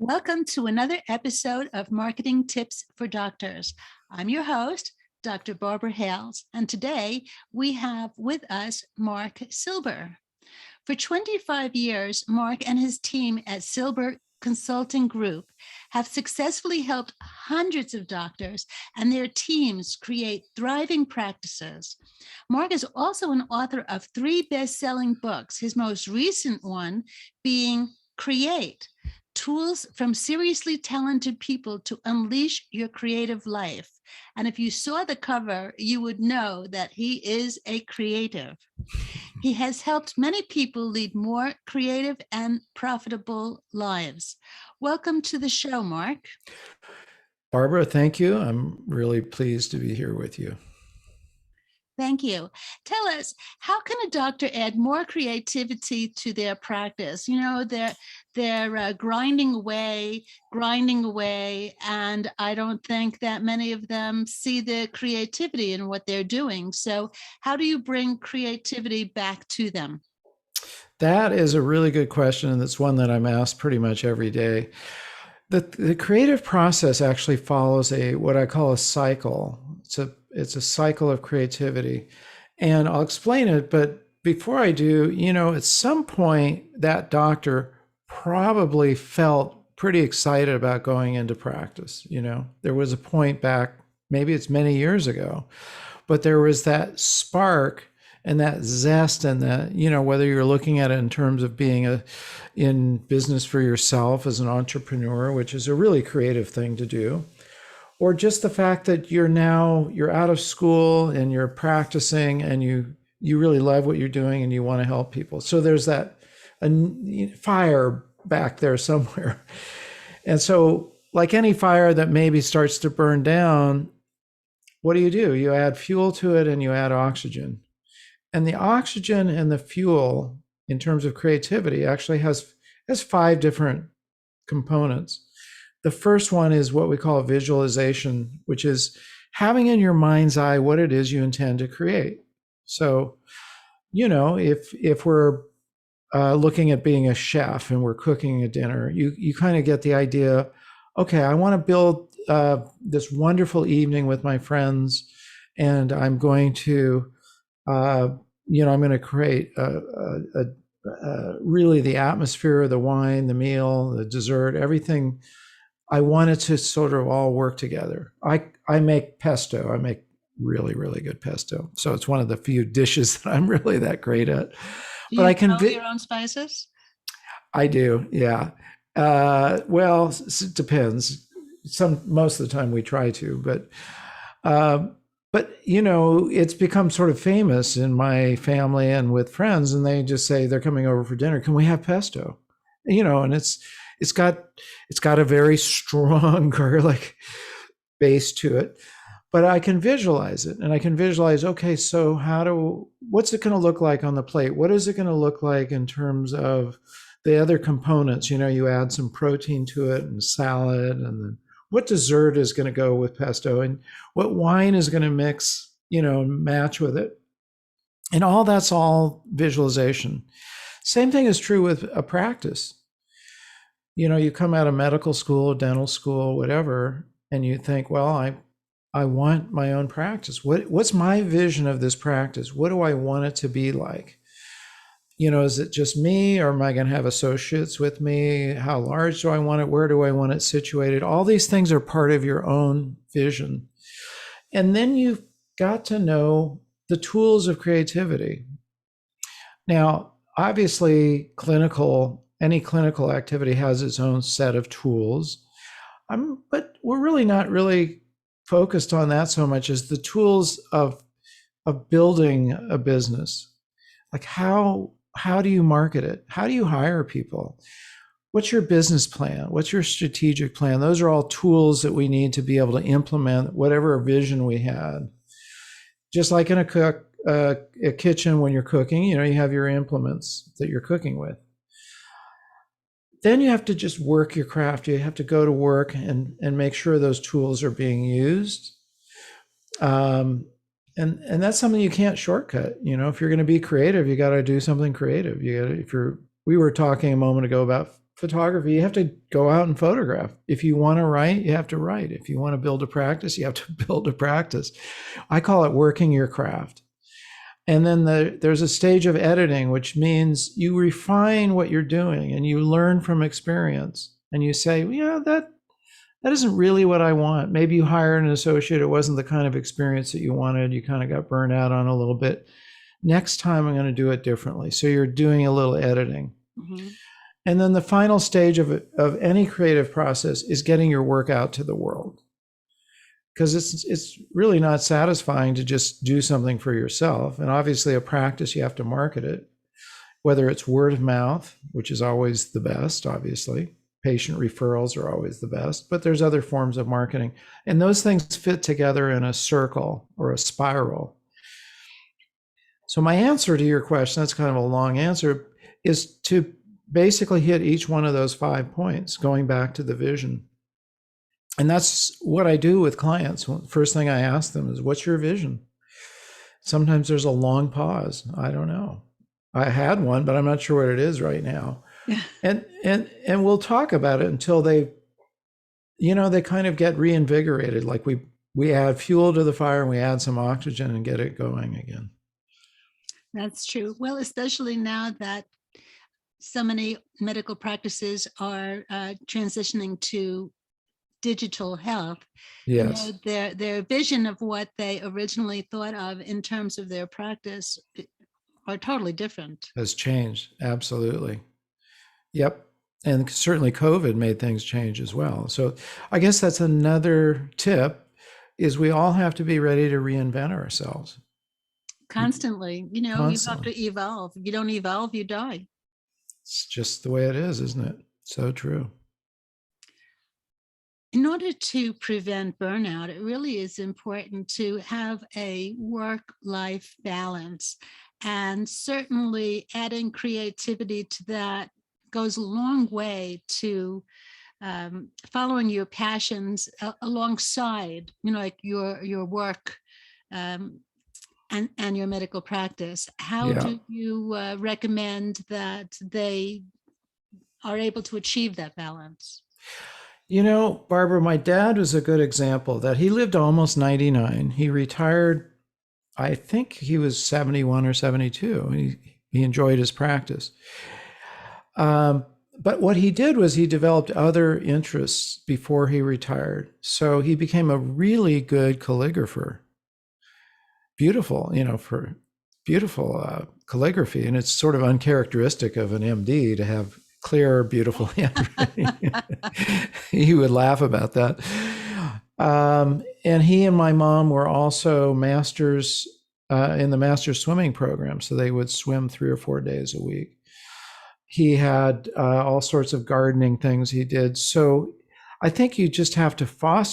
Welcome to another episode of Marketing Tips for Doctors. I'm your host, Dr. Barbara Hales, and today we have with us Marc Silber. For 25 years, Marc and his team at Silber Consulting Group have successfully helped hundreds of doctors and their teams create thriving practices. Marc is also an author of 3 best-selling books, his most recent one being Create: Tools from Seriously Talented People to Unleash Your Creative Life. And if you saw the cover, you would know that he is a creative. He has helped many people lead more creative and profitable lives. Welcome to the show, Marc. Barbara, thank you. I'm really pleased to be here with you. Thank you. Tell us, how can a doctor add more creativity to their practice? You know, they're grinding away, and I don't think that many of them see the creativity in what they're doing. So how do you bring creativity back to them? That is a really good question, and it's one that I'm asked pretty much every day. The creative process actually follows what I call a cycle. It's a cycle of creativity, and I'll explain it. But before I do, at some point that doctor probably felt pretty excited about going into practice. There was a point back, maybe it's many years ago, but there was that spark and that zest, and that, whether you're looking at it in terms of being in business for yourself as an entrepreneur, which is a really creative thing to do, or just the fact that you're out of school and you're practicing and you really love what you're doing and you want to help people. So there's that fire back there somewhere. And so, like any fire that maybe starts to burn down, what do? You add fuel to it and you add oxygen. And the oxygen and the fuel, in terms of creativity, actually has 5 different components. The first one is what we call visualization, which is having in your mind's eye what it is you intend to create. So, if we're looking at being a chef and we're cooking a dinner, you kind of get the idea, okay, I want to build this wonderful evening with my friends, and I'm going to I'm going to create really the atmosphere, the wine, the meal, the dessert, everything. I want it to sort of all work together. I make pesto. I make really, really good pesto. So it's one of the few dishes that I'm really that great at. Do But you I can. know your own spices? I do, yeah. Well, it depends. Most of the time we try to, but it's become sort of famous in my family and with friends, and they just say they're coming over for dinner. Can we have pesto? And it's got a very strong garlic base to it, but I can visualize it, and I can visualize, okay, so what's it going to look like on the plate? What is it going to look like in terms of the other components? You add some protein to it and salad, and then what dessert is going to go with pesto, and what wine is going to mix, match with it. And that's all visualization. Same thing is true with a practice. You come out of medical school, dental school, whatever, and you think, well, I want my own practice. What's my vision of this practice? What do I want it to be like? Is it just me, or am I going to have associates with me? How large do I want it? Where do I want it situated? All these things are part of your own vision. And then you've got to know the tools of creativity. Now, obviously, any clinical activity has its own set of tools, but we're really not really focused on that so much as the tools of building a business. Like how do you market it? How do you hire people? What's your business plan? What's your strategic plan? Those are all tools that we need to be able to implement whatever vision we had. Just like in a kitchen, when you're cooking, you have your implements that you're cooking with. Then you have to just work your craft. You have to go to work and make sure those tools are being used. And that's something you can't shortcut. If you're going to be creative, you got to do something creative. We were talking a moment ago about photography, you have to go out and photograph. If you want to write, you have to write. If you want to build a practice, you have to build a practice. I call it working your craft. And then there's a stage of editing, which means you refine what you're doing and you learn from experience. And you say, well, yeah, that isn't really what I want. Maybe you hired an associate. It wasn't the kind of experience that you wanted. You kind of got burned out on a little bit. Next time I'm going to do it differently. So you're doing a little editing. Mm-hmm. And then the final stage of any creative process is getting your work out to the world. Because it's really not satisfying to just do something for yourself. And obviously a practice, you have to market it, whether it's word of mouth, which is always the best, obviously. Patient referrals are always the best, but there's other forms of marketing. And those things fit together in a circle or a spiral. So my answer to your question, that's kind of a long answer, is to basically hit each one of those 5 points, going back to the vision. And that's what I do with clients. First thing I ask them is, what's your vision? Sometimes there's a long pause. I don't know. I had one, but I'm not sure what it is right now. Yeah. And we'll talk about it until they kind of get reinvigorated. Like we add fuel to the fire and we add some oxygen and get it going again. That's true. Well, especially now that so many medical practices are transitioning to digital health. Yes. Their vision of what they originally thought of in terms of their practice are totally different. Has changed. Absolutely. Yep. And certainly COVID made things change as well. So I guess that's another tip, is we all have to be ready to reinvent ourselves. Constantly. You have Constantly. to evolve. If you don't evolve, you die. It's just the way it is, isn't it? So true. In order to prevent burnout, it really is important to have a work-life balance. And certainly adding creativity to that goes a long way to following your passions alongside, like your work and your medical practice. How do you recommend that they are able to achieve that balance? Barbara, my dad was a good example that he lived almost 99. He retired, I think he was 71 or 72. He enjoyed his practice. But what he did was he developed other interests before he retired. So he became a really good calligrapher. Beautiful, for beautiful calligraphy. And it's sort of uncharacteristic of an MD to have clear, beautiful handwriting. He would laugh about that. And he and my mom were also masters in the master swimming program. So they would swim 3 or 4 days a week. He had all sorts of gardening things he did. So I think you just have to find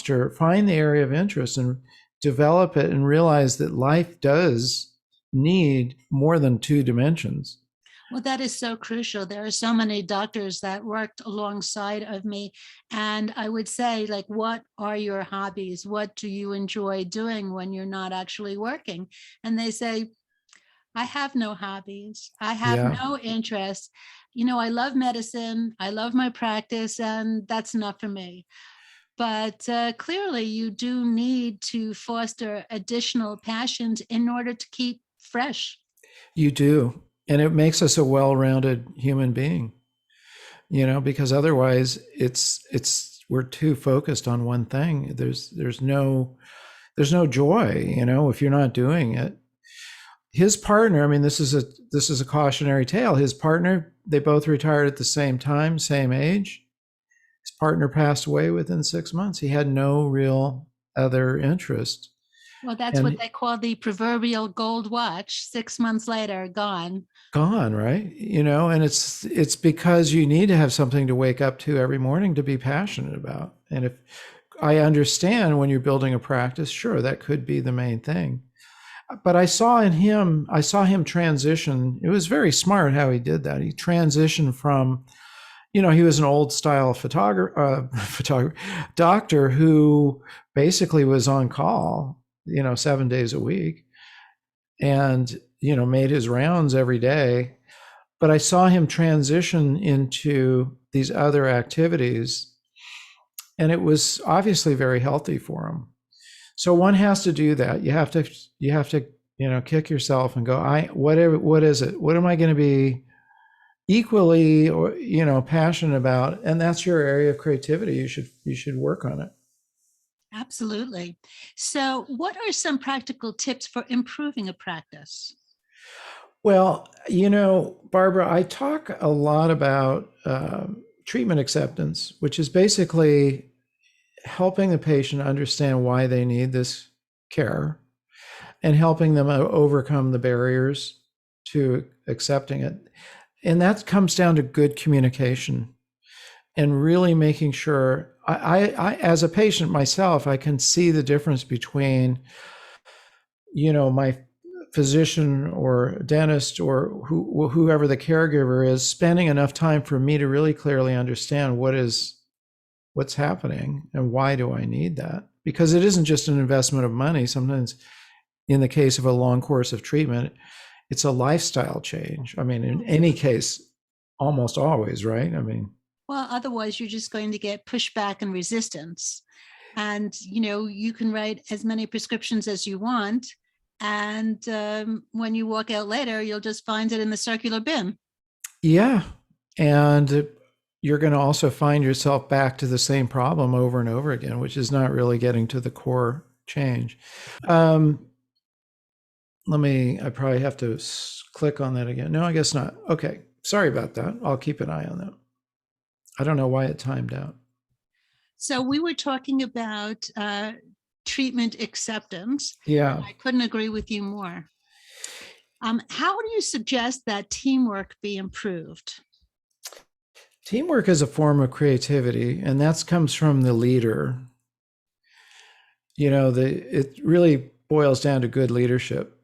the area of interest and develop it, and realize that life does need more than 2 dimensions. Well, that is so crucial. There are so many doctors that worked alongside of me. And I would say, what are your hobbies? What do you enjoy doing when you're not actually working? And they say, I have no hobbies. I have no interests. I love medicine. I love my practice, and that's enough for me. But clearly, you do need to foster additional passions in order to keep fresh. You do. And it makes us a well-rounded human being, because otherwise we're too focused on one thing. There's no joy, if you're not doing it. His partner, I mean, this is a cautionary tale. His partner, they both retired at the same time, same age. His partner passed away within 6 months. He had no real other interest. Well, that's what they call the proverbial gold watch. 6 months later, gone. Gone, right? And it's because you need to have something to wake up to every morning to be passionate about. And if I understand when you're building a practice, sure, that could be the main thing. But I saw him transition. It was very smart how he did that. He transitioned from, he was an old style doctor who basically was on call, 7 days a week, and, made his rounds every day. But I saw him transition into these other activities. And it was obviously very healthy for them. So one has to do that. You have to, kick yourself and go, what is it? What am I going to be equally or, passionate about? And that's your area of creativity. You should work on it. Absolutely. So, what are some practical tips for improving a practice? Well, Barbara, I talk a lot about treatment acceptance, which is basically helping the patient understand why they need this care and helping them overcome the barriers to accepting it. And that comes down to good communication and really making sure I as a patient myself, I can see the difference between, my physician or dentist or whoever the caregiver is spending enough time for me to really clearly understand what's happening and why do I need that? Because it isn't just an investment of money. Sometimes in the case of a long course of treatment, it's a lifestyle change. I mean, in any case, almost always, right? I mean, Well, otherwise, you're just going to get pushback and resistance. And, you can write as many prescriptions as you want. And when you walk out later, you'll just find it in the circular bin. yeah. And you're going to also find yourself back to the same problem over and over again, which is not really getting to the core change. I probably have to click on that again. No, I guess not. Okay. Sorry about that. I'll keep an eye on that. I don't know why it timed out. So we were talking about treatment acceptance. Yeah. I couldn't agree with you more. How do you suggest that teamwork be improved? Teamwork is a form of creativity, and that comes from the leader. It really boils down to good leadership.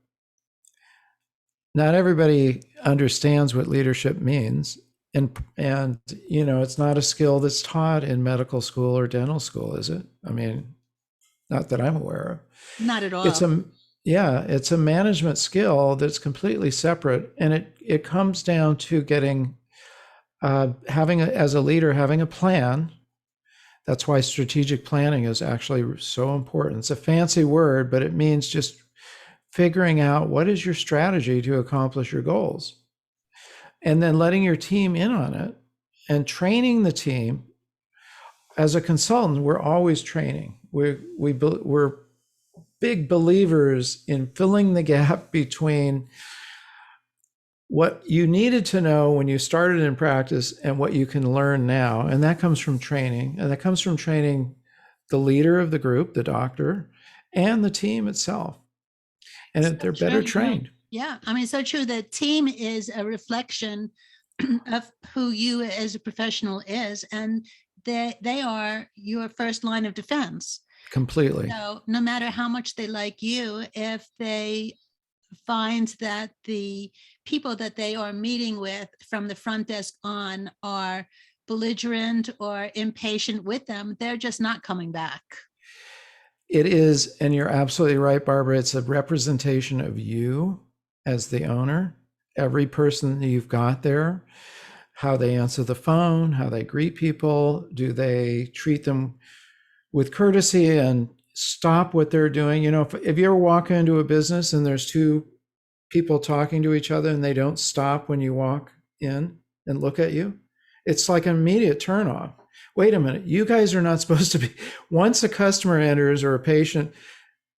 Not everybody understands what leadership means. And it's not a skill that's taught in medical school or dental school, is it? I mean, not that I'm aware of. Not at all. It's a management skill that's completely separate, and it comes down to as a leader, having a plan. That's why strategic planning is actually so important. It's a fancy word, but it means just figuring out what is your strategy to accomplish your goals, and then letting your team in on it and training the team. As a consultant, we're always training. We're big believers in filling the gap between what you needed to know when you started in practice and what you can learn now. And that comes from training. And that comes from training the leader of the group, the doctor, and the team itself. And they're better trained. Yeah. I mean, it's so true. The team is a reflection of who you as a professional is. And they are your first line of defense. Completely. So no matter how much they like you, if they find that the people that they are meeting with from the front desk on are belligerent or impatient with them, they're just not coming back. It is, and you're absolutely right, Barbara. It's a representation of you as the owner. Every person that you've got there, how they answer the phone, how they greet people, do they treat them with courtesy and stop what they're doing? If you ever walk into a business and there's two people talking to each other and they don't stop when you walk in and look at you, it's like an immediate turnoff. Wait a minute, you guys are not supposed to be. Once a customer enters or a patient,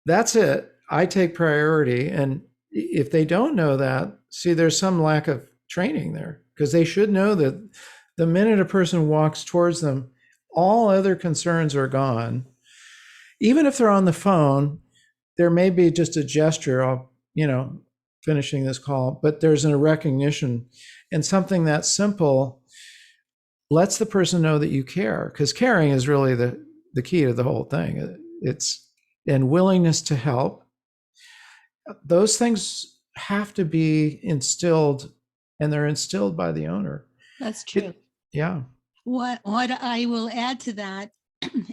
that's it. I take priority. And if they don't know that, see, there's some lack of training there, because they should know that the minute a person walks towards them, all other concerns are gone. Even if they're on the phone, there may be just a gesture of, finishing this call, but there's a recognition, and something that simple lets the person know that you care, because caring is really the key to the whole thing. And willingness to help. Those things have to be instilled, and they're instilled by the owner. That's true. Yeah. What I will add to that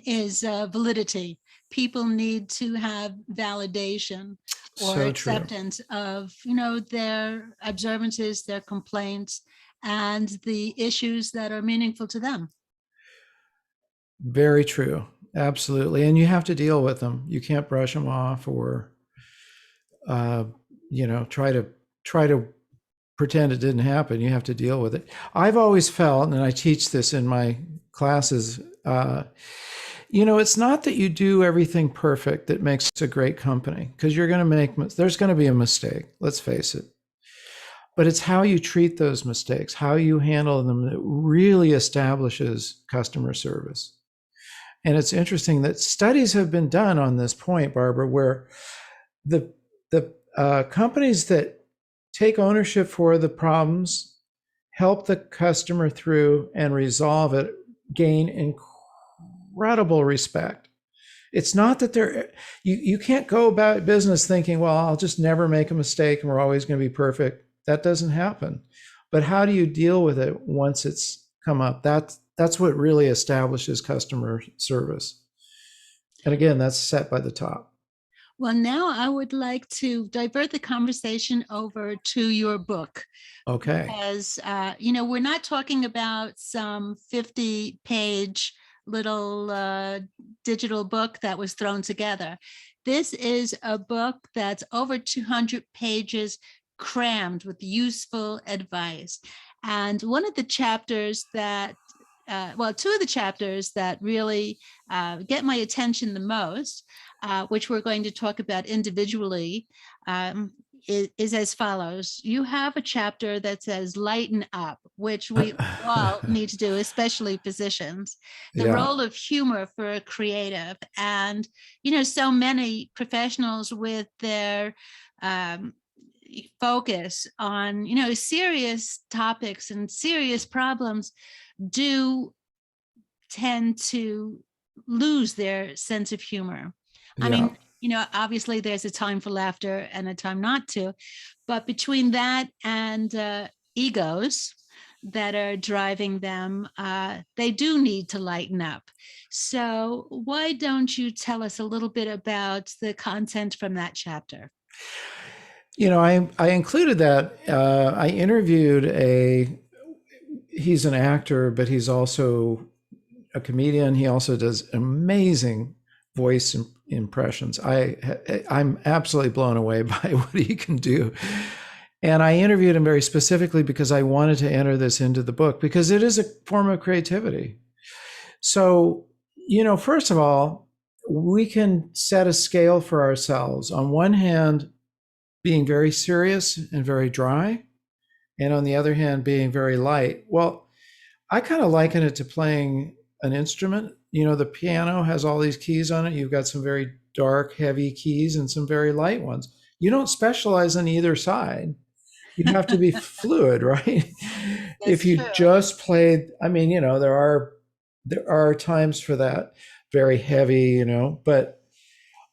is validity. People need to have validation or acceptance of, their observances, their complaints, and the issues that are meaningful to them. Very true. Absolutely. And you have to deal with them. You can't brush them off or, uh, try to pretend it didn't happen. You have to deal with it. I've always felt, and I teach this in my classes, it's not that you do everything perfect that makes a great company, because there's going to be a mistake. Let's face it. But it's how you treat those mistakes, how you handle them, that really establishes customer service. And it's interesting that studies have been done on this point, Barbara, where the companies that take ownership for the problems, help the customer through and resolve it, gain incredible respect. It's not that you can't go about business thinking, well, I'll just never make a mistake and we're always going to be perfect. That doesn't happen. But how do you deal with it once it's come up? That's what really establishes customer service. And again, that's set by the top. Well, now I would like to divert the conversation over to your book. Okay. Because, we're not talking about some 50-page little digital book that was thrown together. This is a book that's over 200 pages, crammed with useful advice. And one of the chapters that two of the chapters that really get my attention the most, which we're going to talk about individually, is as follows. You have a chapter that says Lighten Up, which we all need to do, especially physicians. The role of humor for a creative. And, so many professionals with their focus on, serious topics and serious problems do tend to lose their sense of humor. I mean, obviously there's a time for laughter and a time not to, but between that and egos that are driving them, they do need to lighten up. So why don't you tell us a little bit about the content from that chapter? I included that. I interviewed he's an actor, but he's also a comedian. He also does amazing voice impressions. I'm absolutely blown away by what he can do. And I interviewed him very specifically because I wanted to enter this into the book, because it is a form of creativity. So, first of all, we can set a scale for ourselves. On one hand, being very serious and very dry, and on the other hand, being very light. Well, I kind of liken it to playing an instrument. The piano has all these keys on it. You've got some very dark, heavy keys and some very light ones. You don't specialize on either side. You have to be fluid, right? If you just played, there are times for that, very heavy, but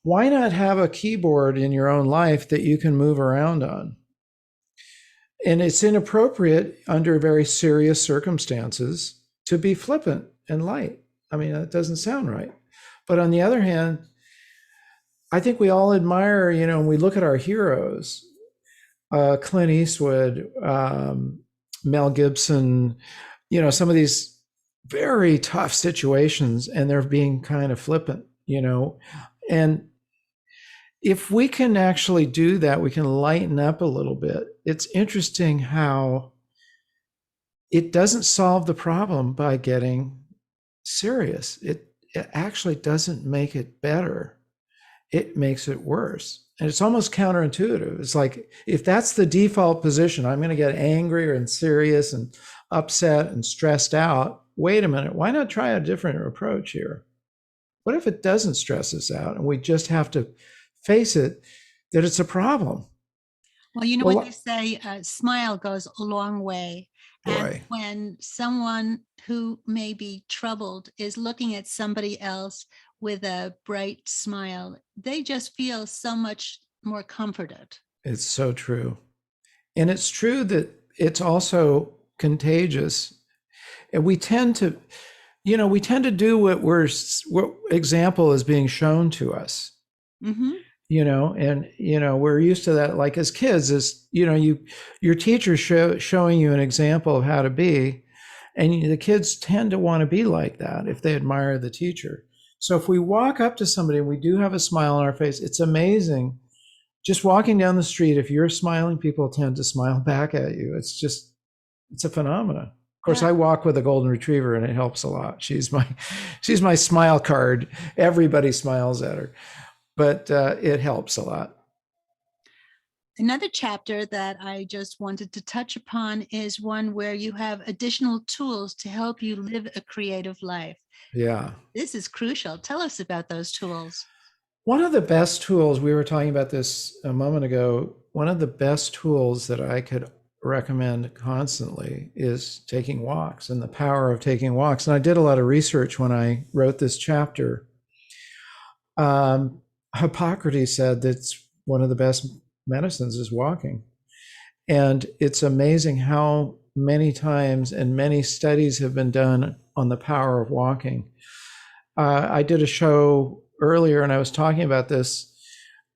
why not have a keyboard in your own life that you can move around on? And it's inappropriate under very serious circumstances to be flippant and light. That doesn't sound right. But on the other hand, I think we all admire, when we look at our heroes, Clint Eastwood, Mel Gibson, some of these very tough situations, and they're being kind of flippant, and if we can actually do that, we can lighten up a little bit. It's interesting how it doesn't solve the problem by getting serious. It actually doesn't make it better. It makes it worse. And it's almost counterintuitive. It's like, if that's the default position, I'm going to get angrier and serious and upset and stressed out. Wait a minute, why not try a different approach here? What if it doesn't stress us out and we just have to face it, that it's a problem? Well, what they say, a smile goes a long way. And Boy. when someone who may be troubled is looking at somebody else with a bright smile, they just feel so much more comforted. It's so true. And it's true that it's also contagious. And we tend to do what example is being shown to us. Mm-hmm. And we're used to that, like as kids, is your teacher showing you an example of how to be, and the kids tend to want to be like that if they admire the teacher. So if we walk up to somebody and we do have a smile on our face, it's amazing. Just walking down the street, if you're smiling, people tend to smile back at you. It's a phenomenon. Of course, Yeah. I walk with a golden retriever, and it helps a lot. She's my smile card. Everybody smiles at her, but it helps a lot. Another chapter that I just wanted to touch upon is one where you have additional tools to help you live a creative life. Yeah. This is crucial. Tell us about those tools. One of the best tools, we were talking about this a moment ago, one of the best tools that I could recommend constantly is taking walks and the power of taking walks. And I did a lot of research when I wrote this chapter. Hippocrates said that one of the best medicines is walking. And it's amazing how many times and many studies have been done on the power of walking. I did a show earlier and I was talking about this.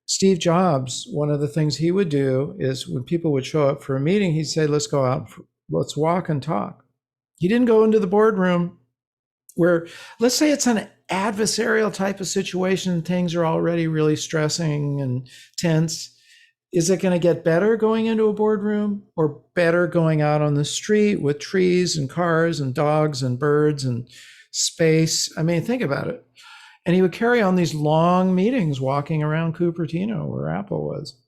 Steve Jobs, one of the things he would do is when people would show up for a meeting, he'd say, let's go out, let's walk and talk. He didn't go into the boardroom where, let's say it's an adversarial type of situation, things are already really stressing and tense. Is it going to get better going into a boardroom or better going out on the street with trees and cars and dogs and birds and space? I mean, think about it. And he would carry on these long meetings walking around Cupertino where Apple was.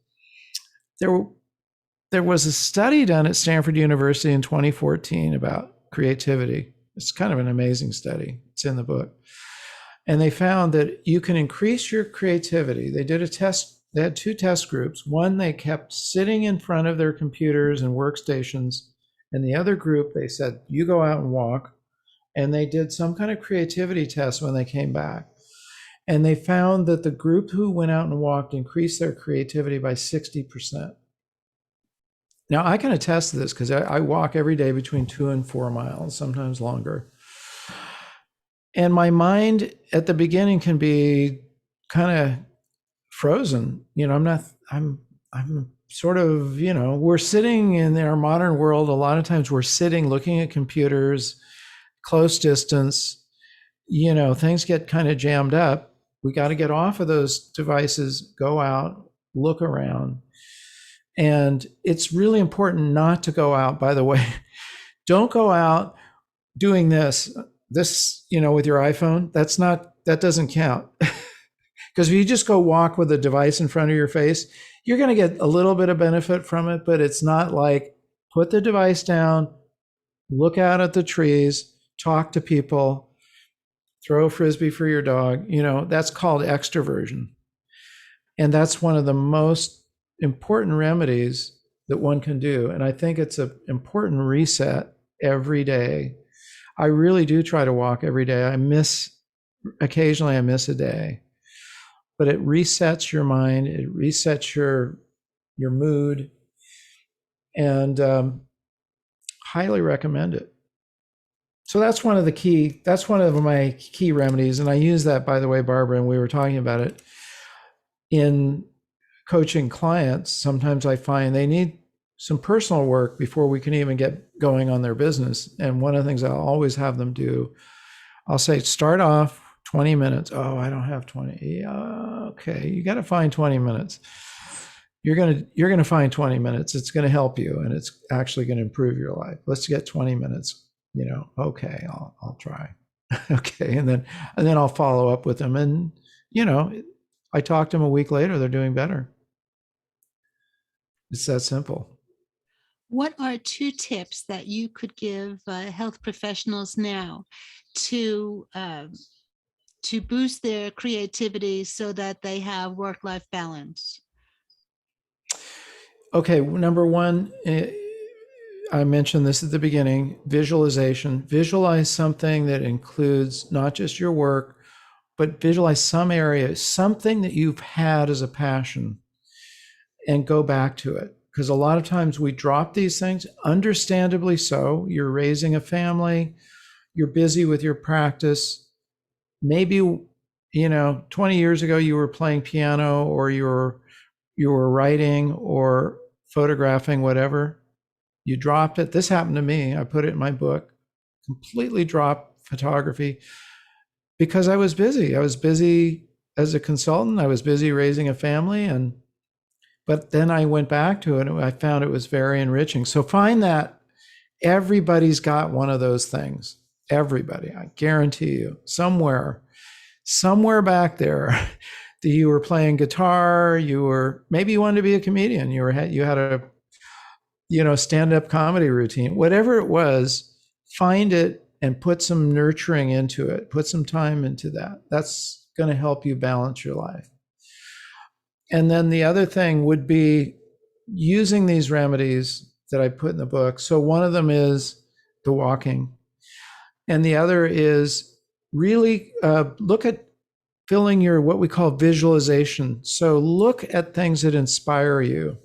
There was a study done at Stanford University in 2014 about creativity. It's kind of an amazing study. It's in the book. And they found that you can increase your creativity. They did a test. They had two test groups. One, they kept sitting in front of their computers and workstations. And the other group, they said, you go out and walk. And they did some kind of creativity test when they came back. And they found that the group who went out and walked increased their creativity by 60%. Now, I can attest to this because I walk every day between 2 and 4 miles, sometimes longer. And my mind at the beginning can be kind of frozen. I'm sort of, we're sitting in our modern world. A lot of times we're sitting looking at computers, close distance, things get kind of jammed up. We got to get off of those devices, go out, look around. And it's really important not to go out, by the way. Don't go out doing this, with your iPhone. That doesn't count. Because if you just go walk with a device in front of your face, you're going to get a little bit of benefit from it, but it's not like put the device down, look out at the trees, talk to people, throw a frisbee for your dog. That's called extroversion. And that's one of the most important remedies that one can do. And I think it's an important reset every day. I really do try to walk every day. Occasionally I miss a day, but it resets your mind. It resets your mood, and highly recommend it. So that's one of my key remedies. And I use that, by the way, Barbara, and we were talking about it in coaching clients. Sometimes I find they need some personal work before we can even get going on their business. And one of the things I'll always have them do, I'll say, start off 20 minutes. Oh, I don't have 20. Yeah, okay. You got to find 20 minutes. You're going to find 20 minutes. It's going to help you, and it's actually going to improve your life. Let's get 20 minutes. Okay, I'll try. Okay. And then I'll follow up with them. And, I talk to them a week later, they're doing better. It's that simple. What are 2 tips that you could give health professionals now to boost their creativity so that they have work-life balance? Okay. Number one, I mentioned this at the beginning, visualization. Visualize something that includes not just your work, but visualize some area, something that you've had as a passion, and go back to it. Because a lot of times we drop these things, understandably so. You're raising a family, you're busy with your practice. Maybe, 20 years ago you were playing piano, or you were writing or photographing, whatever. You dropped it. This happened to me. I put it in my book. Completely dropped photography because I was busy. I was busy as a consultant. I was busy raising a family, but then I went back to it and I found it was very enriching. So find that everybody's got one of those things. Everybody, I guarantee you, somewhere back there, that you were playing guitar, maybe you wanted to be a comedian, you had a stand-up comedy routine, whatever it was. Find it and put some nurturing into it, put some time into that. That's going to help you balance your life. And then the other thing would be using these remedies that I put in the book. So one of them is the walking, and the other is really look at filling your what we call visualization. So look at things that inspire you.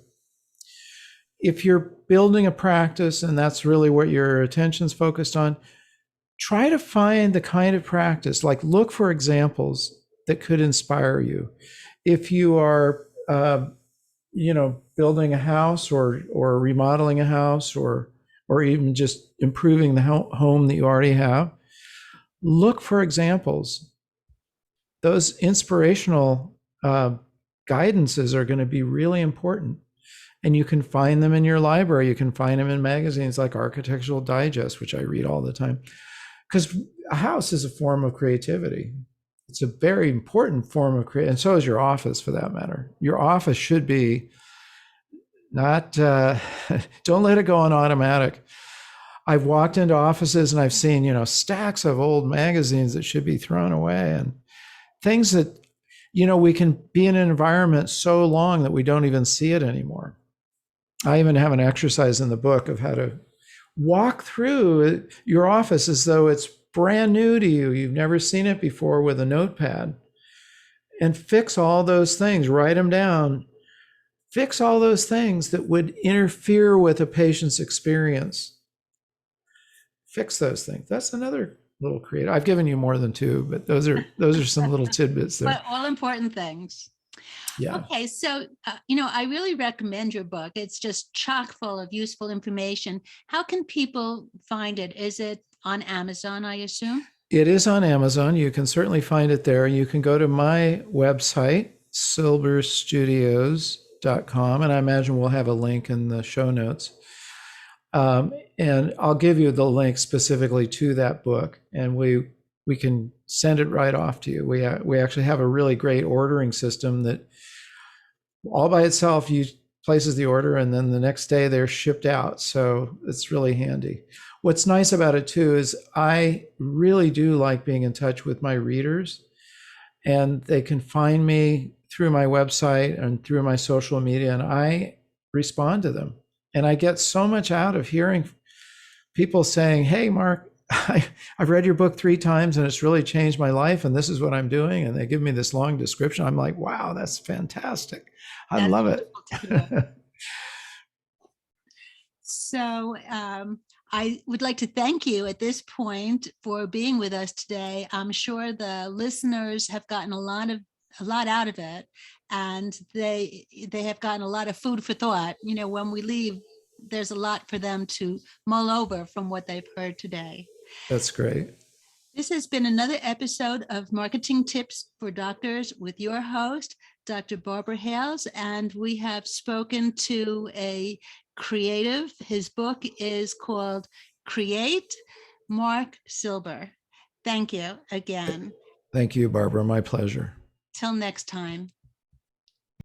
If you're building a practice and that's really what your attention's focused on, try to find the kind of practice, like look for examples that could inspire you. If you are, building a house or remodeling a house, or even just improving the home that you already have, look for examples. Those inspirational guidances are going to be really important. And you can find them in your library. You can find them in magazines like Architectural Digest, which I read all the time. Because a house is a form of creativity. It's a very important form of creativity. And so is your office, for that matter. Your office should be not, don't let it go on automatic. I've walked into offices and I've seen, stacks of old magazines that should be thrown away, and things that, we can be in an environment so long that we don't even see it anymore. I even have an exercise in the book of how to walk through your office as though it's brand new to you. You've never seen it before, with a notepad, and fix all those things, write them down, fix all those things that would interfere with a patient's experience. Fix those things. That's another little creative. I've given you more than two, but those are some little tidbits there. But all important things. Yeah. Okay, so I really recommend your book. It's just chock full of useful information. How can people find it? Is it on Amazon, I assume? It is on Amazon. You can certainly find it there. You can go to my website, silberstudios.com, and I imagine we'll have a link in the show notes. And I'll give you the link specifically to that book, and we can send it right off to you. We actually have a really great ordering system that all by itself places the order, and then the next day they're shipped out. So it's really handy. What's nice about it too is I really do like being in touch with my readers, and they can find me through my website and through my social media, and I respond to them. And I get so much out of hearing people saying, "Hey, Mark, I've read your book 3 times and it's really changed my life, and this is what I'm doing." And they give me this long description. I'm like, wow, that's fantastic. I love it. So I would like to thank you at this point for being with us today. I'm sure the listeners have gotten a lot out of it, and they have gotten a lot of food for thought. When we leave, there's a lot for them to mull over from what they've heard today. That's great. This has been another episode of Marketing Tips for Doctors with your host, Dr. Barbara Hales, and we have spoken to a creative. His book is called Create, Marc Silber. Thank you again. Thank you, Barbara. My pleasure. Till next time.